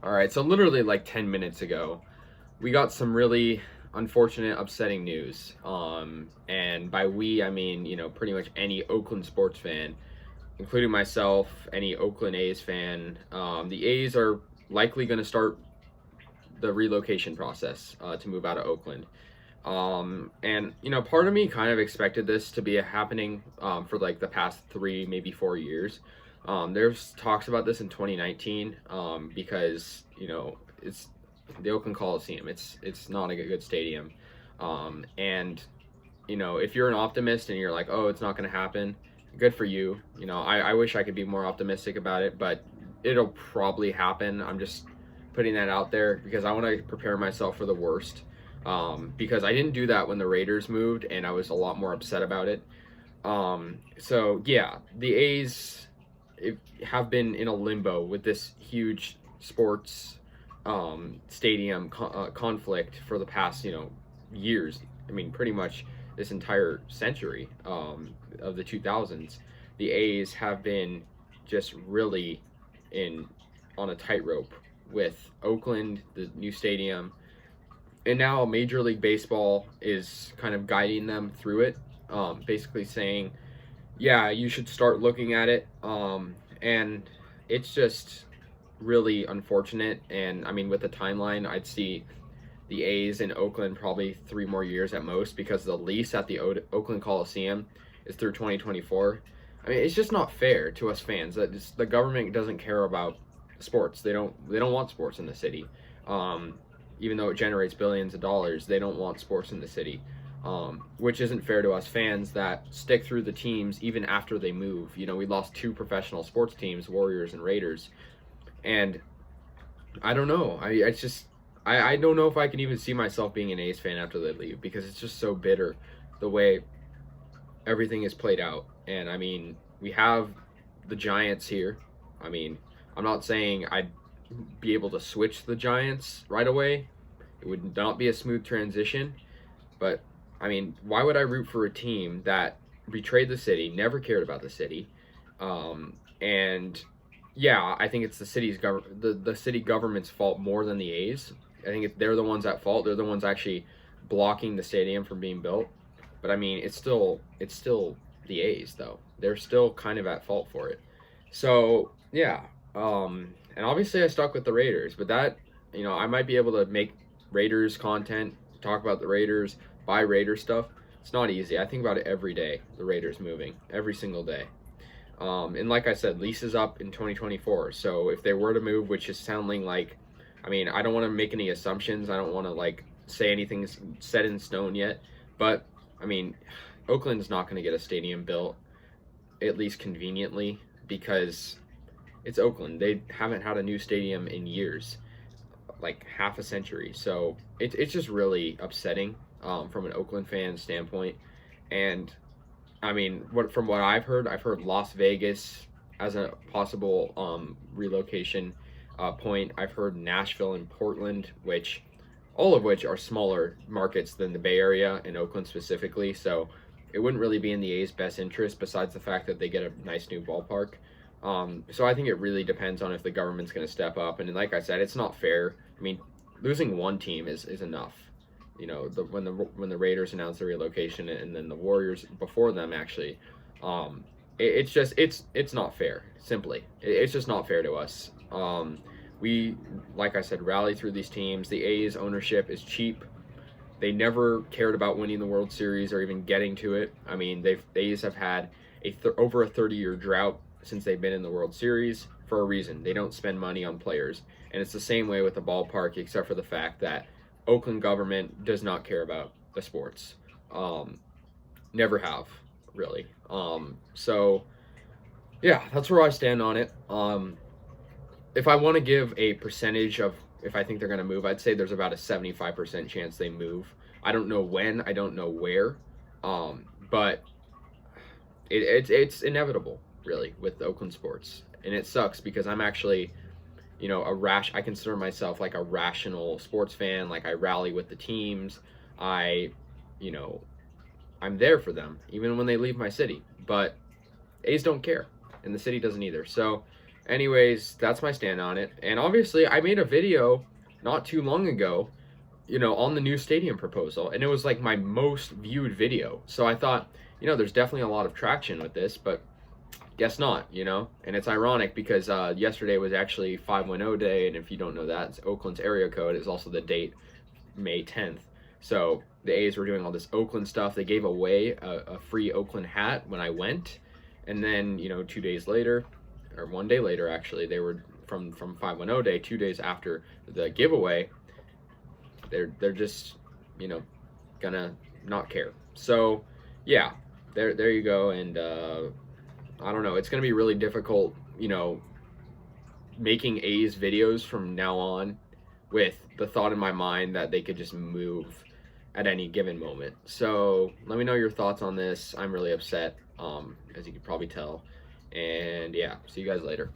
All right, so literally like 10 minutes ago, we got some really unfortunate, upsetting news. And by we, I mean, pretty much any Oakland sports fan, including myself, any Oakland A's fan. The A's are likely going to start the relocation process to move out of Oakland. And part of me kind of expected this to be happening for like the past 3, maybe 4 years. There's talks about this in 2019 because it's the Oakland Coliseum. It's not a good stadium, and if you're an optimist and you're like, oh, it's not going to happen, good for you. I wish I could be more optimistic about it, but it'll probably happen. I'm just putting that out there because I want to prepare myself for the worst. Because I didn't do that when the Raiders moved, and I was a lot more upset about it. So yeah, the A's have been in a limbo with this huge sports stadium conflict for the past years. I mean, pretty much this entire century of the 2000s. The A's have been just really on a tightrope with Oakland, the new stadium. And now Major League Baseball is kind of guiding them through it, basically saying, yeah, you should start looking at it. And it's just really unfortunate. And I mean, with the timeline, I'd see the A's in Oakland probably 3 more years at most, because the lease at the Oakland Coliseum is through 2024. I mean, it's just not fair to us fans that the government doesn't care about sports. They don't want sports in the city. Even though it generates billions of dollars, they don't want sports in the city, which isn't fair to us fans that stick through the teams even after they move. We lost 2 professional sports teams, Warriors and Raiders, and I don't know. I don't know if I can even see myself being an A's fan after they leave, because it's just so bitter the way everything is played out. And I mean, we have the Giants here. I mean, I'm not saying I'd be able to switch the Giants right away. It would not be a smooth transition, but I mean, why would I root for a team that betrayed the city, never cared about the city? And yeah, I think it's the city government's fault more than the A's. I think they're the ones at fault. They're the ones actually blocking the stadium from being built. But I mean, it's still the A's though. They're still kind of at fault for it. So yeah. And obviously I stuck with the Raiders, but that, I might be able to make Raiders content, talk about the Raiders, buy Raiders stuff. It's not easy. I think about it every day, the Raiders moving, every single day. And like I said, lease is up in 2024. So if they were to move, which is sounding like, I mean, I don't want to make any assumptions. I don't want to like say anything set in stone yet, but I mean, Oakland's not going to get a stadium built, at least conveniently, because it's Oakland. They haven't had a new stadium in years, like half a century. So it's just really upsetting from an Oakland fan standpoint. And I mean, from what I've heard Las Vegas as a possible relocation point. I've heard Nashville and Portland, all of which are smaller markets than the Bay Area and Oakland specifically. So it wouldn't really be in the A's best interest, besides the fact that they get a nice new ballpark. So I think it really depends on if the government's going to step up. And like I said, it's not fair. I mean, losing one team is enough. When the Raiders announced the relocation, and then the Warriors before them, actually, it's not fair. Simply, it's just not fair to us. We, like I said, rally through these teams. The A's ownership is cheap. They never cared about winning the World Series or even getting to it. I mean, the A's have had over a 30-year drought since they've been in the World Series, for a reason. They don't spend money on players. And it's the same way with the ballpark, except for the fact that Oakland government does not care about the sports. Never have, really. So yeah, that's where I stand on it. If I want to give a percentage of if I think they're going to move, I'd say there's about a 75% chance they move. I don't know when, I don't know where, but it's inevitable, really, with Oakland sports. And it sucks because I'm actually, I consider myself like a rational sports fan. Like, I rally with the teams. I'm there for them, even when they leave my city. But A's don't care, and the city doesn't either. So Anyways, that's my stand on it. And obviously, I made a video not too long ago, on the new stadium proposal, and it was like my most viewed video. So I thought, there's definitely a lot of traction with this, but guess not, And it's ironic because yesterday was actually 510 day, and if you don't know that, it's Oakland's area code. Is also the date, May 10th. So the A's were doing all this Oakland stuff. They gave away a free Oakland hat when I went, and then 2 days later, or one day later actually, they were from 510 day, 2 days after the giveaway. They're just gonna not care. So yeah, there you go. And I don't know, it's gonna be really difficult making A's videos from now on with the thought in my mind that they could just move at any given moment. So let me know your thoughts on this. I'm really upset, as you can probably tell. And yeah, see you guys later.